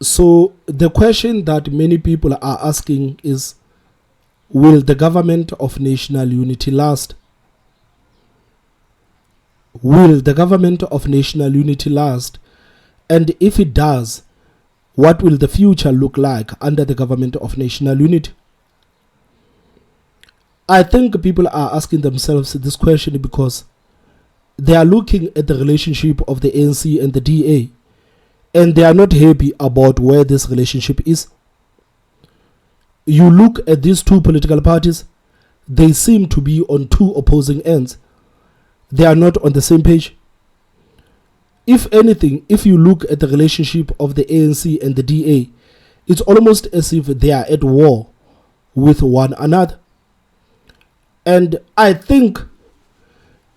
So the question that many people are asking is, will the government of national unity last? Will the government of national unity last? And if it does, what will the future look like under the government of national unity? I think people are asking themselves this question because they are looking at the relationship of the ANC and the DA, and they are not happy about where this relationship is. You look at these two political parties, they seem to be on two opposing ends. They are not on the same page. If anything, if you look at the relationship of the ANC and the DA, it's almost as if they are at war with one another. And I think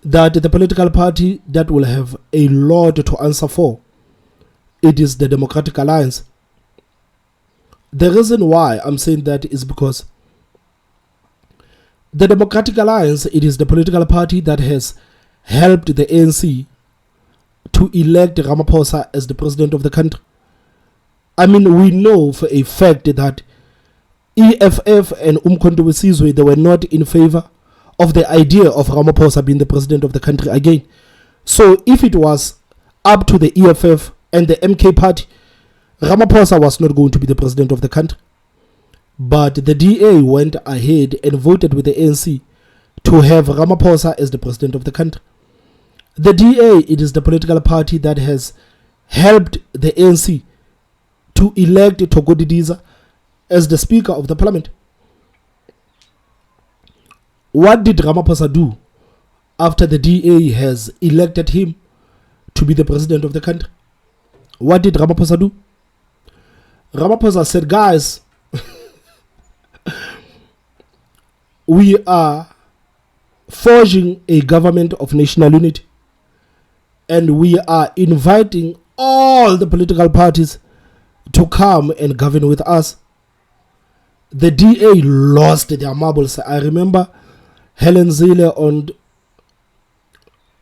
that the political party that will have a lot to answer for, it is the Democratic Alliance. The reason why I'm saying that is because the Democratic Alliance, it is the political party that has helped the ANC to elect Ramaphosa as the president of the country. I mean, we know for a fact that EFF and Umkhonto we Sizwe, they were not in favor of the idea of Ramaphosa being the president of the country again. So if it was up to the EFF and the MK party, Ramaphosa was not going to be the president of the country. But the DA went ahead and voted with the ANC to have Ramaphosa as the president of the country. The DA, it is the political party that has helped the ANC to elect Thoko Didiza as the Speaker of the Parliament. What did Ramaphosa do after the DA has elected him to be the president of the country? What did Ramaphosa do? Ramaphosa said, guys, we are forging a government of national unity, and we are inviting all the political parties to come and govern with us. The DA lost their marbles. I remember Helen Zille on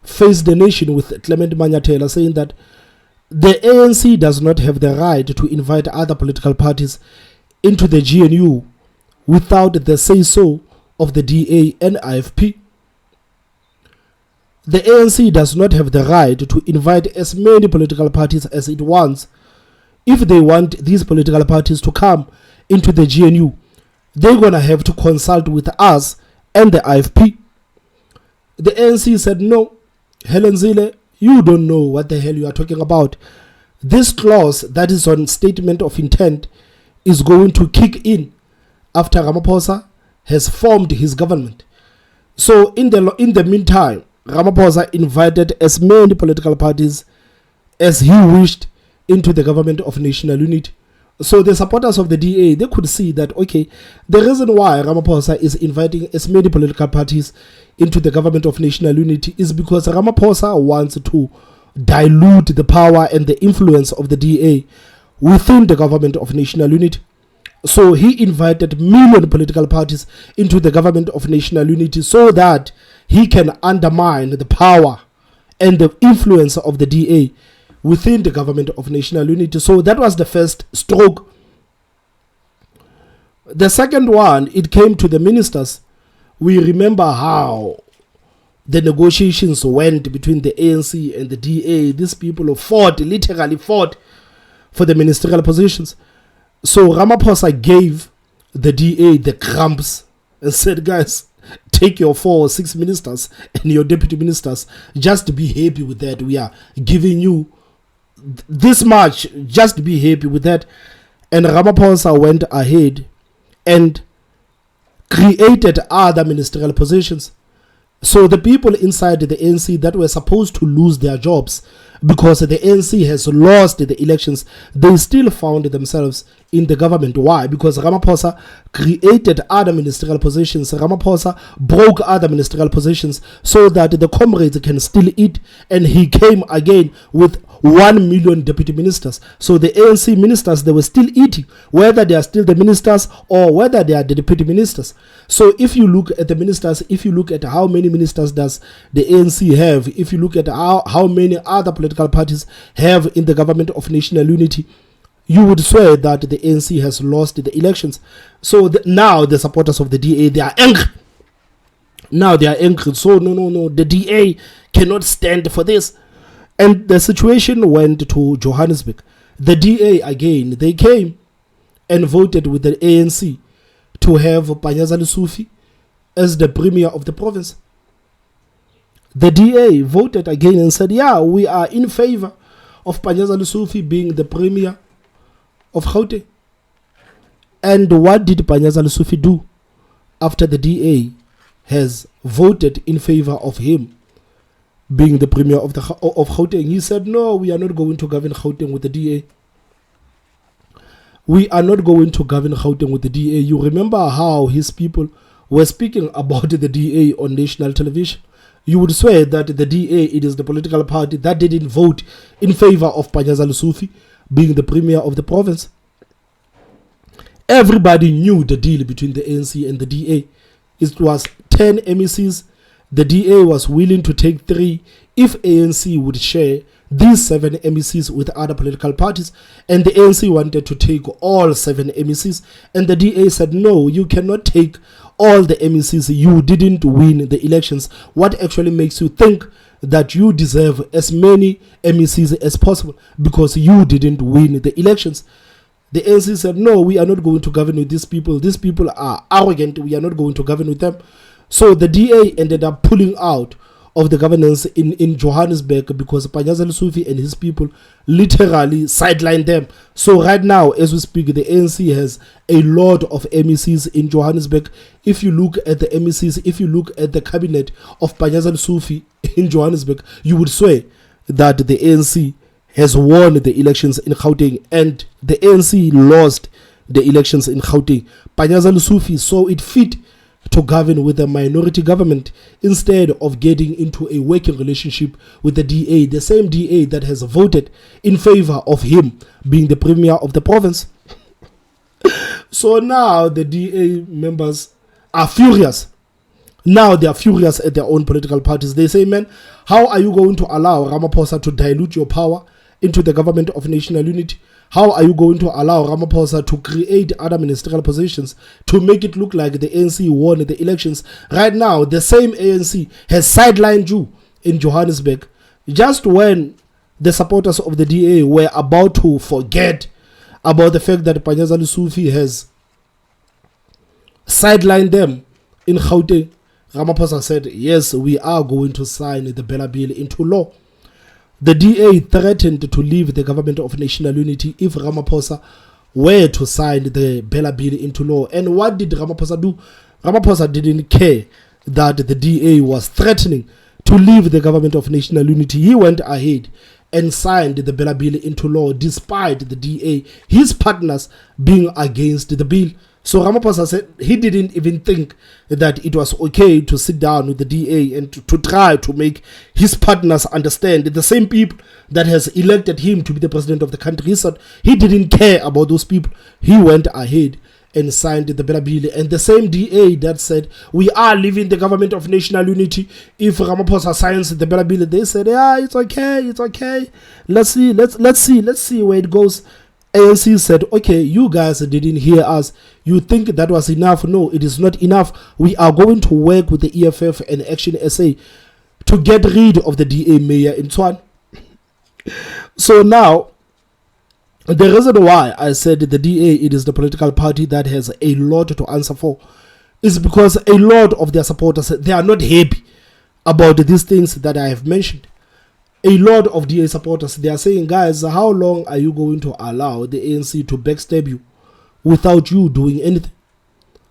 Face the Nation with Clement Manyatela saying that the ANC does not have the right to invite other political parties into the GNU without the say-so of the DA and IFP. The ANC does not have the right to invite as many political parties as it wants. If they want these political parties to come into the GNU, they're going to have to consult with us and the IFP. The ANC said, no, Helen Zille, you don't know what the hell you are talking about. This clause that is on statement of intent is going to kick in after Ramaphosa has formed his government. So in the meantime, Ramaphosa invited as many political parties as he wished into the government of national unity. So the supporters of the DA, they could see that, okay, the reason why Ramaphosa is inviting as many political parties into the government of national unity is because Ramaphosa wants to dilute the power and the influence of the DA within the government of national unity. So he invited million political parties into the government of national unity so that he can undermine the power and the influence of the DA within the government of national unity. So that was the first stroke. The second one, it came to the ministers. We remember how the negotiations went between the ANC and the DA. These people literally fought for the ministerial positions. So Ramaphosa gave the DA the cramps and said, guys, take your 4 or 6 ministers and your deputy ministers, just be happy with that. We are giving you this much, just be happy with that. And Ramaphosa went ahead and created other ministerial positions. So the people inside the ANC that were supposed to lose their jobs because the ANC has lost the elections, they still found themselves in the government. Why? Because Ramaphosa created other ministerial positions. Ramaphosa broke other ministerial positions so that the comrades can still eat, and he came again with 1 million deputy ministers. So the ANC ministers, they were still eating, whether they are still the ministers or whether they are the deputy ministers. So if you look at the ministers, if you look at how many ministers does the ANC have, if you look at how many other political parties have in the government of national unity, you would swear that the ANC has lost the elections. So now the supporters of the DA, they are angry. Now they are angry. So no, the DA cannot stand for this. And the situation went to Johannesburg. The DA again, they came and voted with the ANC to have Panyaza Lesufi as the premier of the province. The DA voted again and said, yeah, we are in favor of Panyaza Lesufi being the premier of Gauteng. And what did Panyaza Lesufi do after the DA has voted in favor of him being the premier of Gauteng? He said, no, we are not going to govern Gauteng with the DA. We are not going to govern Gauteng with the DA. You remember how his people were speaking about the DA on national television? You would swear that the DA, it is the political party that didn't vote in favor of Panyaza Lesufi being the premier of the province. Everybody knew the deal between the ANC and the DA. It was 10 MECs. The DA was willing to take 3 if ANC would share these 7 MECs with other political parties, and the ANC wanted to take all 7 MECs, and the DA said, no, you cannot take all the MECs. You didn't win the elections. What actually makes you think that you deserve as many MECs as possible? Because you didn't win the elections. The ANC said, no, we are not going to govern with these people. These people are arrogant. We are not going to govern with them. So the DA ended up pulling out of the governance in Johannesburg because Panyaza Lesufi and his people literally sidelined them. So right now, as we speak, the ANC has a lot of MECs in Johannesburg. If you look at the MECs, if you look at the cabinet of Panyaza Lesufi in Johannesburg, you would swear that the ANC has won the elections in Gauteng, and the ANC lost the elections in Gauteng. Panyaza Lesufi saw it fit to govern with a minority government instead of getting into a working relationship with the DA, the same DA that has voted in favor of him being the premier of the province. So now the DA members are furious. Now they are furious at their own political parties. They say, man, how are you going to allow Ramaphosa to dilute your power into the government of national unity? How are you going to allow Ramaphosa to create other ministerial positions to make it look like the ANC won the elections? Right now, the same ANC has sidelined you in Johannesburg. Just when the supporters of the DA were about to forget about the fact that Panyaza Lesufi has sidelined them in Gauteng, Ramaphosa said, yes, we are going to sign the Bella Bill into law. The DA threatened to leave the government of national unity if Ramaphosa were to sign the Bella Bill into law. And what did Ramaphosa do? Ramaphosa didn't care that the DA was threatening to leave the government of national unity. He went ahead and signed the Bella Bill into law despite the DA, his partners, being against the bill. So Ramaphosa said he didn't even think that it was okay to sit down with the DA and to try to make his partners understand, the same people that has elected him to be the president of the country. He said he didn't care about those people. He went ahead and signed the Bella Bill. And the same DA that said we are leaving the government of national unity if Ramaphosa signs the Bella Bill, they said, yeah, it's okay. Let's see where it goes. ANC said, okay, you guys didn't hear us. You think that was enough? No, it is not enough. We are going to work with the EFF and Action SA to get rid of the DA mayor in Tshwane. So now, the reason why I said the DA, it is the political party that has a lot to answer for, is because a lot of their supporters, they are not happy about these things that I have mentioned. A lot of DA supporters, they are saying, guys, how long are you going to allow the ANC to backstab you without you doing anything?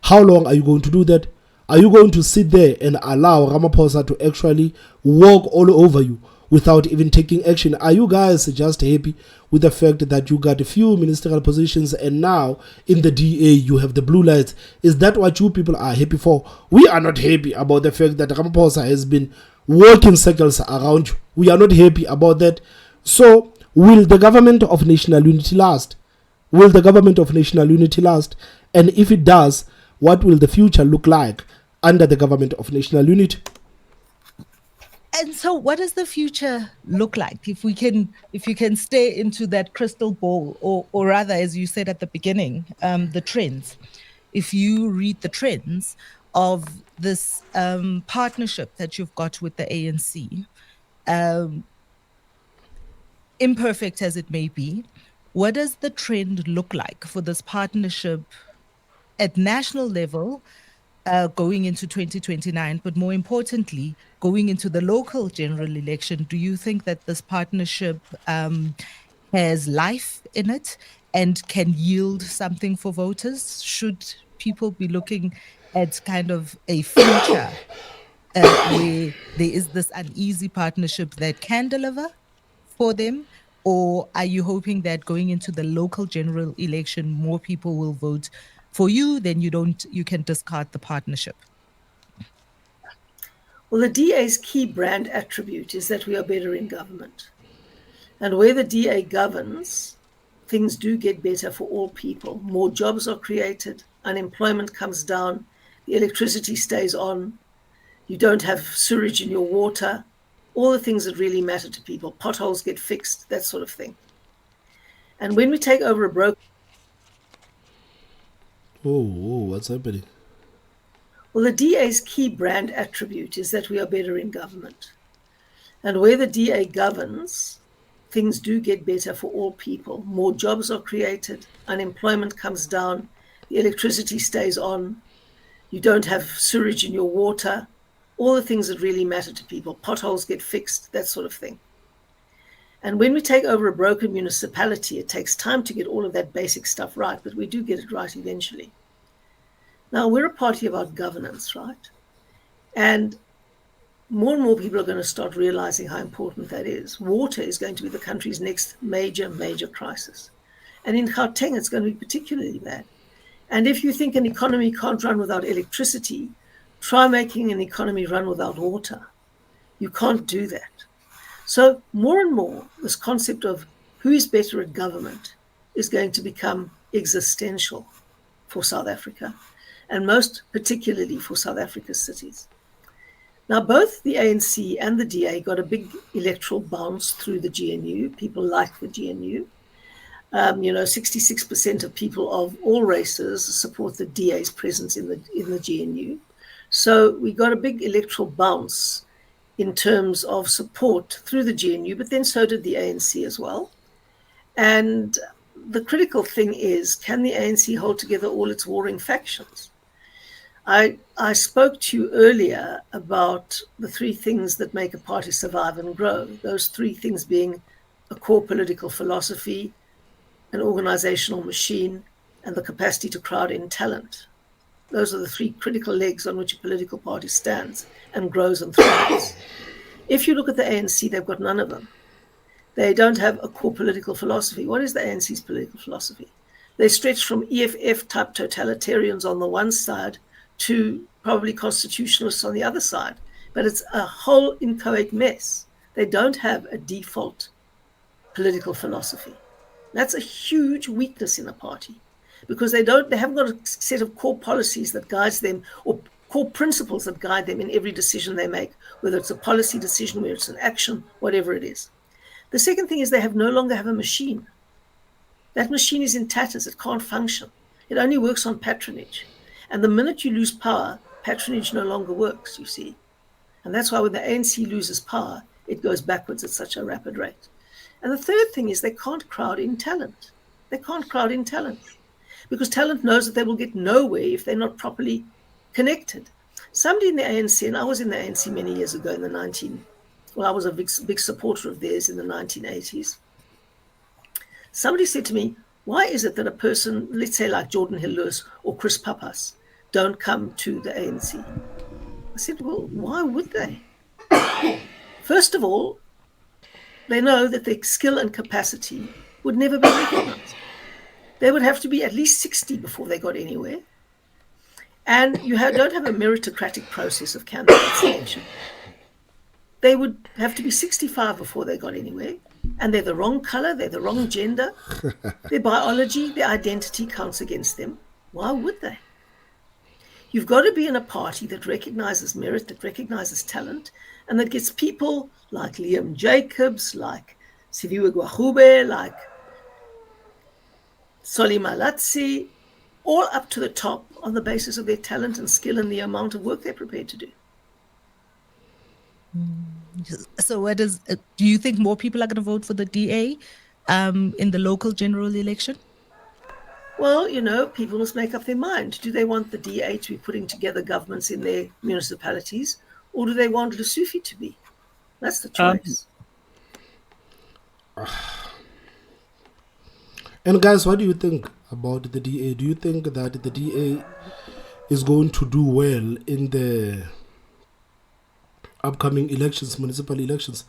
How long are you going to do that? Are you going to sit there and allow Ramaphosa to actually walk all over you without even taking action? Are you guys just happy with the fact that you got a few ministerial positions and now in the DA you have the blue lights? Is that what you people are happy for? We are not happy about the fact that Ramaphosa has been working circles around you. We are not happy about that. So, will the government of national unity last? Will the government of national unity last? And if it does, what will the future look like under the government of national unity? And so what does the future look like if you can stay into that crystal ball, or rather, as you said at the beginning, the trends? If you read the trends of this partnership that you've got with the ANC, um, imperfect as it may be, what does the trend look like for this partnership at national level, going into 2029, but more importantly, going into the local general election? Do you think that this partnership has life in it and can yield something for voters? Should people be looking at kind of a future where there is this uneasy partnership that can deliver for them? Or are you hoping that going into the local general election, more people will vote for you, then you can discard the partnership? Well, the DA's key brand attribute is that we are better in government. And where the DA governs, things do get better for all people. More jobs are created, unemployment comes down, the electricity stays on, you don't have sewage in your water, all the things that really matter to people. Potholes get fixed, that sort of thing. And when we take over a broken Oh, what's happening? well, the DA's key brand attribute is that we are better in government. And where the DA governs, things do get better for all people. More jobs are created, unemployment comes down, the electricity stays on, you don't have sewage in your water, all the things that really matter to people. Potholes get fixed, that sort of thing. And when we take over a broken municipality, it takes time to get all of that basic stuff right, but we do get it right eventually. Now, we're a party about governance, right? And more people are going to start realizing how important that is. Water is going to be the country's next major crisis. And in Gauteng, it's going to be particularly bad. And if you think an economy can't run without electricity, try making an economy run without water. You can't do that. So more and more, this concept of who is better at government is going to become existential for South Africa, and most particularly for South Africa's cities. Now, both the ANC and the DA got a big electoral bounce through the GNU. People like the GNU. 66% of people of all races support the DA's presence in the GNU. So we got a big electoral bounce in terms of support through the GNU, but then so did the ANC as well. And the critical thing is, can the ANC hold together all its warring factions? I spoke to you earlier about the three things that make a party survive and grow. Those three things being a core political philosophy, an organizational machine, and the capacity to crowd in talent. Those are the three critical legs on which a political party stands and grows and thrives. If you look at the ANC, they've got none of them. They don't have a core political philosophy. What is the ANC's political philosophy? They stretch from EFF-type totalitarians on the one side to probably constitutionalists on the other side. But it's a whole inchoate mess. They don't have a default political philosophy. That's a huge weakness in a party, because they haven't got a set of core policies that guides them, or core principles that guide them in every decision they make, whether it's a policy decision, whether it's an action, whatever it is. The second thing is they no longer have a machine. That machine is in tatters. It can't function. It only works on patronage. And the minute you lose power, patronage no longer works, you see. And that's why when the ANC loses power, it goes backwards at such a rapid rate. And the third thing is they can't crowd in talent. They can't crowd in talent, because talent knows that they will get nowhere if they're not properly connected. Somebody in the ANC, and I was in the ANC many years ago in I was a big supporter of theirs in the 1980s. Somebody said to me, why is it that a person, let's say like Jordan Hill-Lewis or Chris Pappas, don't come to the ANC? I said, well, why would they? First of all, they know that their skill and capacity would never be recognized. They would have to be at least 60 before they got anywhere. And you don't have a meritocratic process of candidate selection. They would have to be 65 before they got anywhere. And they're the wrong color, they're the wrong gender. Their biology, their identity counts against them. Why would they? You've got to be in a party that recognizes merit, that recognizes talent, and that gets people like Liam Jacobs, like Siviwe Gwahube, like Soli Malatsi, all up to the top on the basis of their talent and skill and the amount of work they're prepared to do. So do you think more people are going to vote for the DA in the local general election? Well, people must make up their mind. Do they want the DA to be putting together governments in their municipalities, or do they want Lesotho to be? That's the choice. And guys, what do you think about the DA? Do you think that the DA is going to do well in the upcoming elections, municipal elections?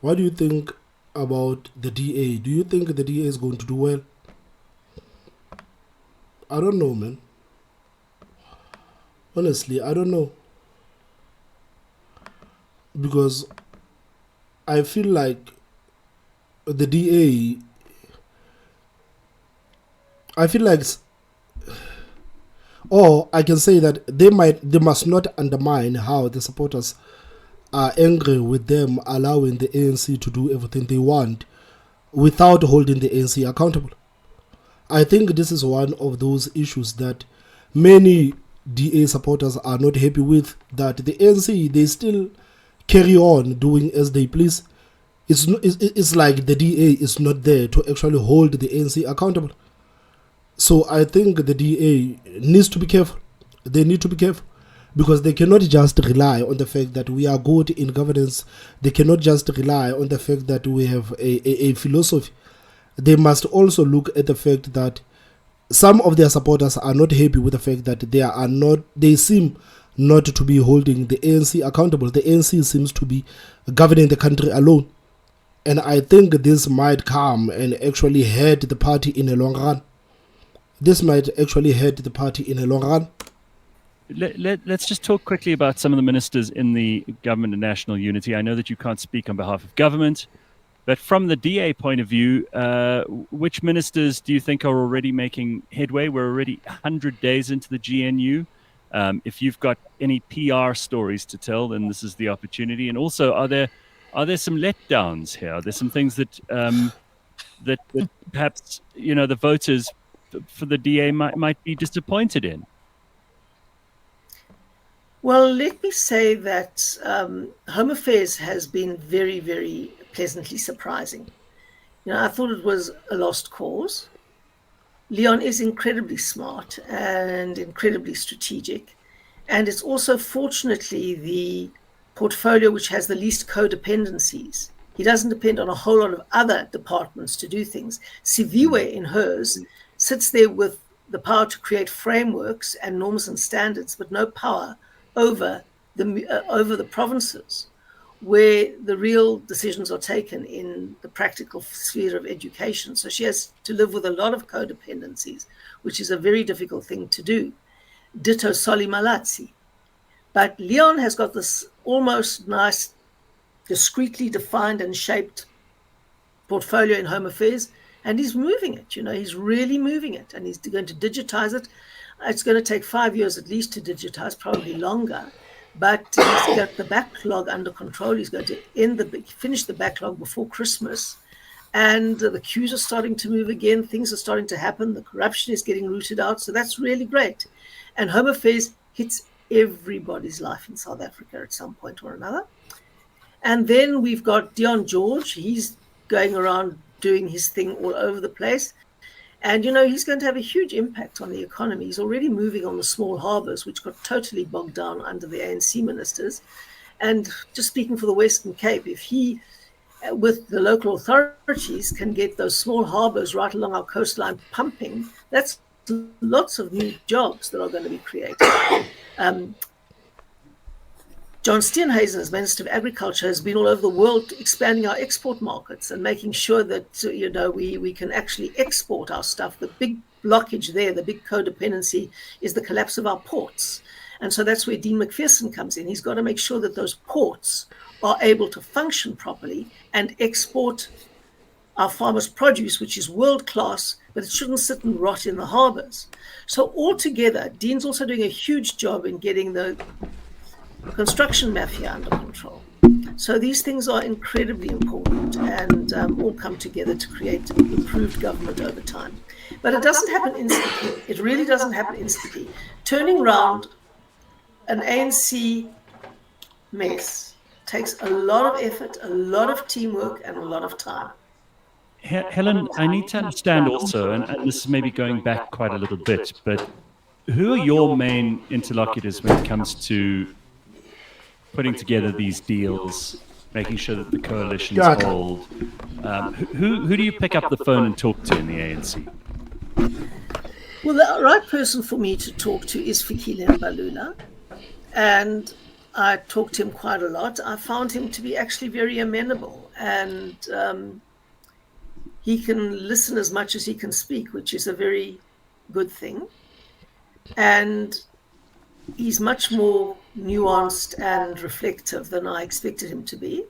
What do you think about the DA? Do you think the DA is going to do well? I don't know, man. Honestly, I don't know. Because I feel like the DA, or I can say that they must not undermine how the supporters are angry with them allowing the ANC to do everything they want without holding the ANC accountable. I think this is one of those issues that many DA supporters are not happy with, that the ANC, they still carry on doing as they please. It's like the DA is not there to actually hold the ANC accountable. So I think the DA needs to be careful. They need to be careful because they cannot just rely on the fact that we are good in governance. They cannot just rely on the fact that we have a philosophy. They must also look at the fact that some of their supporters are not happy with the fact that they seem not to be holding the ANC accountable. The ANC seems to be governing the country alone. And I think this might come and actually hurt the party in the long run. Let's just talk quickly about some of the ministers in the government of national unity. I know that you can't speak on behalf of government, but from the DA point of view, which ministers do you think are already making headway? We're already 100 days into the GNU. If you've got any PR stories to tell, then this is the opportunity. And also, are there some letdowns here? Are there some things that that perhaps the voters for the DA might be disappointed in? Well, let me say that Home Affairs has been very, very pleasantly surprising. I thought it was a lost cause. Leon is incredibly smart and incredibly strategic. And it's also, fortunately, the portfolio which has the least codependencies. He doesn't depend on a whole lot of other departments to do things. Siviwe, in hers, sits there with the power to create frameworks and norms and standards, but no power over the provinces where the real decisions are taken in the practical sphere of education. So she has to live with a lot of codependencies, which is a very difficult thing to do. Ditto Soli Malatsi. But Leon has got this almost nice, discreetly defined and shaped portfolio in Home Affairs, and he's moving it. He's really moving it, and he's going to digitize it. It's going to take 5 years at least to digitize, probably longer. But he's got the backlog under control. He's going to finish the backlog before Christmas. And the queues are starting to move again. Things are starting to happen. The corruption is getting rooted out. So that's really great. And Home Affairs hits everybody's life in South Africa at some point or another. And then we've got Dion George. He's going around doing his thing all over the place. And, he's going to have a huge impact on the economy. He's already moving on the small harbors, which got totally bogged down under the ANC ministers. And just speaking for the Western Cape, if he, with the local authorities, can get those small harbors right along our coastline pumping, that's lots of new jobs that are going to be created. John Steenhuisen, as Minister of Agriculture, has been all over the world expanding our export markets and making sure that, we can actually export our stuff. The big blockage there, the big codependency, is the collapse of our ports. And so that's where Dean McPherson comes in. He's got to make sure that those ports are able to function properly and export our farmers' produce, which is world-class, but it shouldn't sit and rot in the harbours. So altogether, Dean's also doing a huge job in getting the construction mafia under control. So these things are incredibly important and all come together to create improved government over time. But it doesn't happen instantly. It really doesn't happen instantly. Turning around an ANC mess takes a lot of effort, a lot of teamwork, and a lot of time. Helen, I need to understand also, and this is maybe going back quite a little bit, but who are your main interlocutors when it comes to putting together these deals, making sure that the coalitions hold? Who do you pick up the phone and talk to in the ANC? Well, the right person for me to talk to is Fikile Mbalula, and I talked to him quite a lot. I found him to be actually very amenable, and he can listen as much as he can speak, which is a very good thing. And he's much more nuanced and reflective than I expected him to be.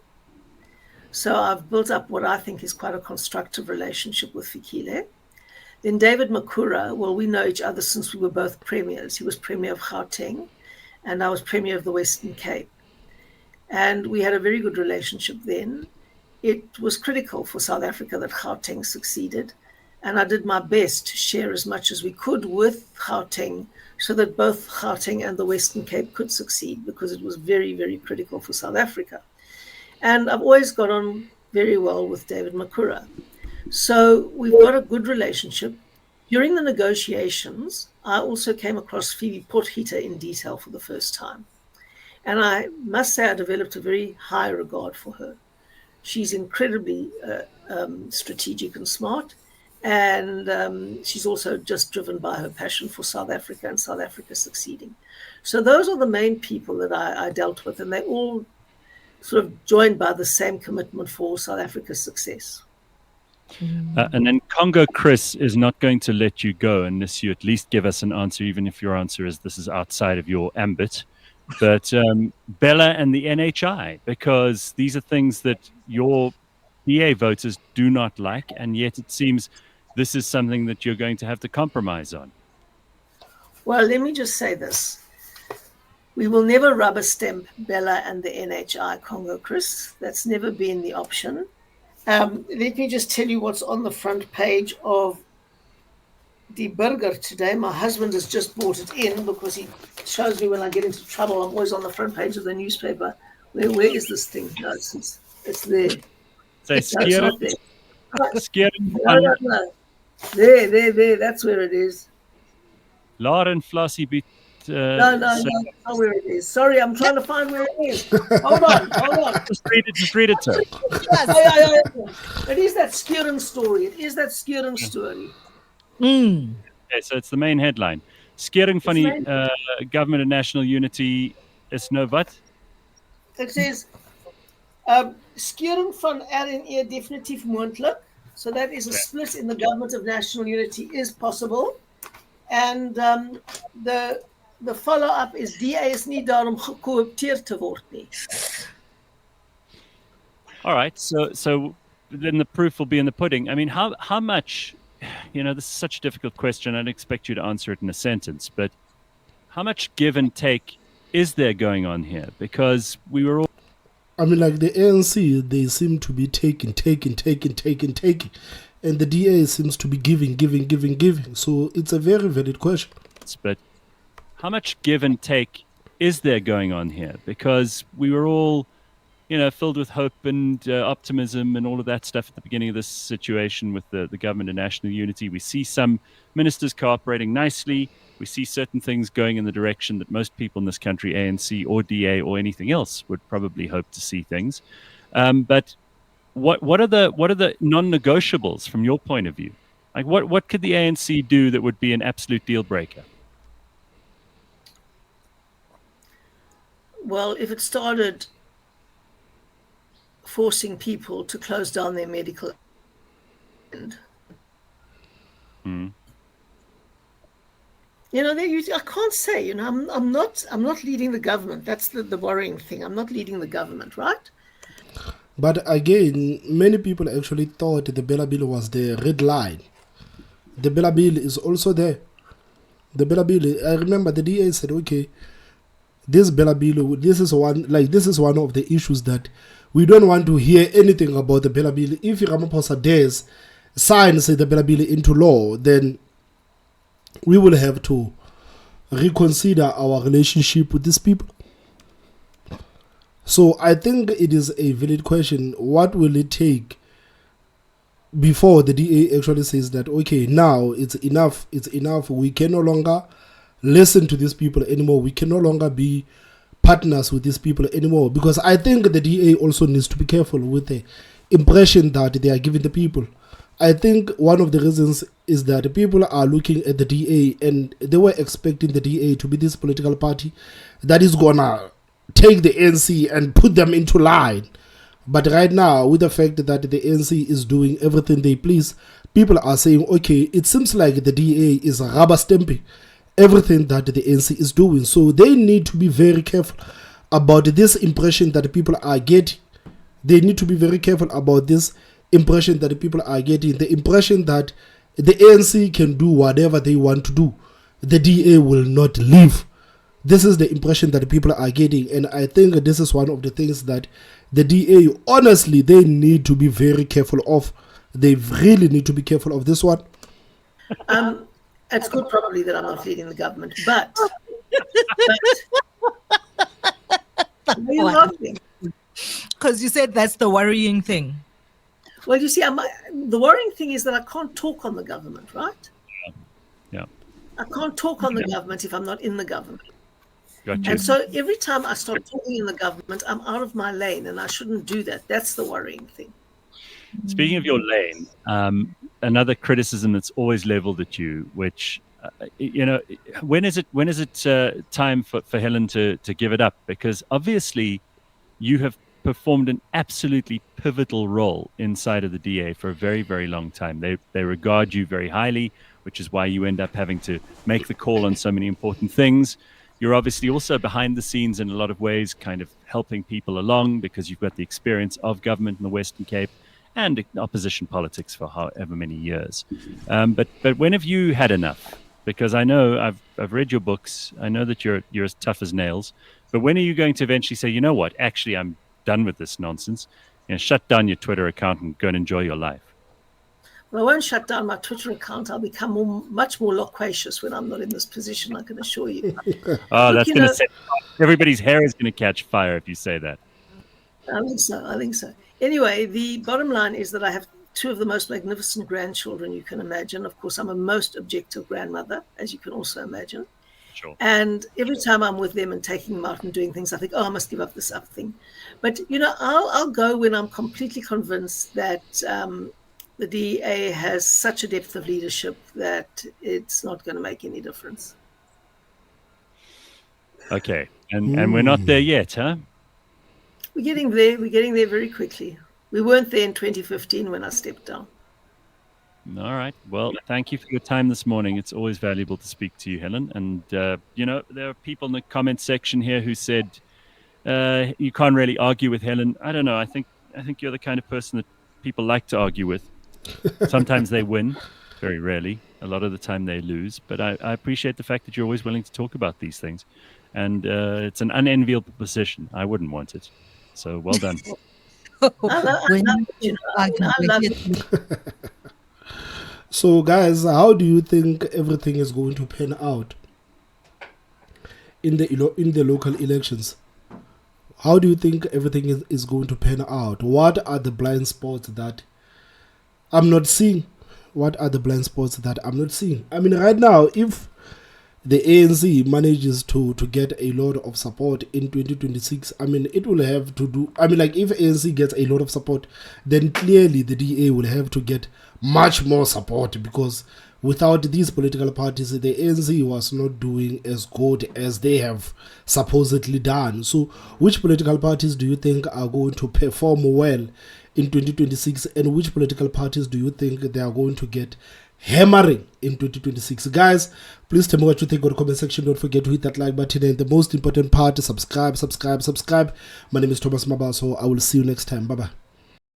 So I've built up what I think is quite a constructive relationship with Fikile. Then David Makura, well, we know each other since we were both premiers. He was premier of Gauteng, and I was premier of the Western Cape. And we had a very good relationship then. It was critical for South Africa that Gauteng succeeded. And I did my best to share as much as we could with Gauteng so that both Gauteng and the Western Cape could succeed, because it was very, very critical for South Africa. And I've always got on very well with David Makura. So we've got a good relationship. During the negotiations, I also came across Phoebe Potgieter in detail for the first time. And I must say I developed a very high regard for her. She's incredibly strategic and smart. And she's also just driven by her passion for South Africa and South Africa succeeding. So those are the main people that I dealt with, and they all sort of joined by the same commitment for South Africa's success. And then Congo Chris is not going to let you go unless you at least give us an answer, even if your answer is this is outside of your ambit. But Bella and the NHI, because these are things that your DA voters do not like, and yet it seems this is something that you're going to have to compromise on. Well, let me just say this. We will never rubber stamp Bella and the NHI, Congo Chris. That's never been the option. Let me just tell you what's on the front page of Die Burger today. My husband has just brought it in because he shows me when I get into trouble. I'm always on the front page of the newspaper. Where is this thing? No, it's there. Say, No. There. That's where it is. Lauren Flossie beat. No, that's not where it is. Sorry, I'm trying to find where it is. Hold on. Just read it, sir. It is that Skuren story. Okay, so it's the main headline. Skering van die government and national unity is nou wat? It says, Skering van RNE definitief moontlik. So that is a split in the government of national unity is possible. And the follow-up is DA is nie daar om gekoopteer te word nie. All right, so then the proof will be in the pudding. I mean, how much, this is such a difficult question. I don't expect you to answer it in a sentence, but how much give and take is there going on here? Because we were all... I mean, like the ANC, they seem to be taking. And the DA seems to be giving. So it's a very valid question. But how much give and take is there going on here? Because we were all, filled with hope and optimism and all of that stuff at the beginning of this situation with the government and national unity. We see some ministers cooperating nicely. We see certain things going in the direction that most people in this country, ANC or DA or anything else, would probably hope to see things. But what are the non-negotiables from your point of view? Like what could the ANC do that would be an absolute deal breaker? Well, if it started forcing people to close down their medical end. I can't say, I'm not leading the government. That's the worrying thing. I'm not leading the government, right? But again, many people actually thought the Bella Bill was the red line. The Bella Bill is also there. The Bella Bill, I remember the DA said, okay, this Bella Bill, this is one of the issues that we don't want to hear anything about the Bella Bill. If Ramaphosa dares sign, say, the Bella Bill into law, then we will have to reconsider our relationship with these people. So I think it is a valid question. What will it take before the DA actually says that, okay, now it's enough, we can no longer listen to these people anymore, we can no longer be partners with these people anymore? Because I think the DA also needs to be careful with the impression that they are giving the people. I think one of the reasons is that people are looking at the DA and they were expecting the DA to be this political party that is gonna take the ANC and put them into line. But right now, with the fact that the ANC is doing everything they please, people are saying, okay, it seems like the DA is rubber stamping everything that the ANC is doing. So they need to be very careful about this impression that people are getting. They need to be very careful about this impression that people are getting. The impression that the ANC can do whatever they want to do. The DA will not leave. This is the impression that people are getting, and I think this is one of the things that the DA, honestly, they need to be very careful of. They really need to be careful of this one. It's good probably that I'm not leading the government, but why are you laughing? Because you said that's the worrying thing. Well, you see, the worrying thing is that I can't talk on the government, right? Yeah. I can't talk on the government if I'm not in the government. Gotcha. And so every time I start talking in the government, I'm out of my lane, and I shouldn't do that. That's the worrying thing. Speaking of your lane, another criticism that's always leveled at you, which, when is it time for Helen to give it up? Because obviously you have performed an absolutely pivotal role inside of the DA for a very, very long time. They regard you very highly, which is why you end up having to make the call on so many important things. You're obviously also behind the scenes in a lot of ways, kind of helping people along because you've got the experience of government in the Western Cape and opposition politics for however many years. But when have you had enough? Because I know I've read your books. I know that you're as tough as nails. But when are you going to eventually say, you know what, actually I'm done with this nonsense? Shut down your Twitter account and go and enjoy your life. Well, I won't shut down my Twitter account. I'll become much more loquacious when I'm not in this position, I can assure you. Oh, that's going to set everybody's hair is going to catch fire if you say that. I think so. Anyway, the bottom line is that I have two of the most magnificent grandchildren you can imagine. Of course, I'm a most objective grandmother, as you can also imagine. Sure. And every time I'm with them and taking them out and doing things, I think, I must give up this up thing. But, I'll go when I'm completely convinced that the DA has such a depth of leadership that it's not going to make any difference. Okay. And we're not there yet, huh? We're getting there. We're getting there very quickly. We weren't there in 2015 when I stepped down. All right. Well, thank you for your time this morning. It's always valuable to speak to you, Helen. And, there are people in the comment section here who said you can't really argue with Helen. I don't know. I think you're the kind of person that people like to argue with. Sometimes they win, very rarely. A lot of the time they lose. But I appreciate the fact that you're always willing to talk about these things. And it's an unenviable position. I wouldn't want it. So well done. I love it. So, guys, how do you think everything is going to pan out in the local elections? How do you think everything is going to pan out? What are the blind spots that I'm not seeing? What are the blind spots that I'm not seeing? I mean, right now, if the ANC manages to get a lot of support in 2026, I mean, it will have to do, I mean, like, if ANC gets a lot of support, then clearly the DA will have to get much more support, because without these political parties, the ANC was not doing as good as they have supposedly done. So which political parties do you think are going to perform well in 2026, and which political parties do you think they are going to get hammering in 2026? Guys, please tell me what you think on the comment section. Don't forget to hit that like button, and the most important part is subscribe. My name is Thomas Mabal, so I will see you next time. Bye bye.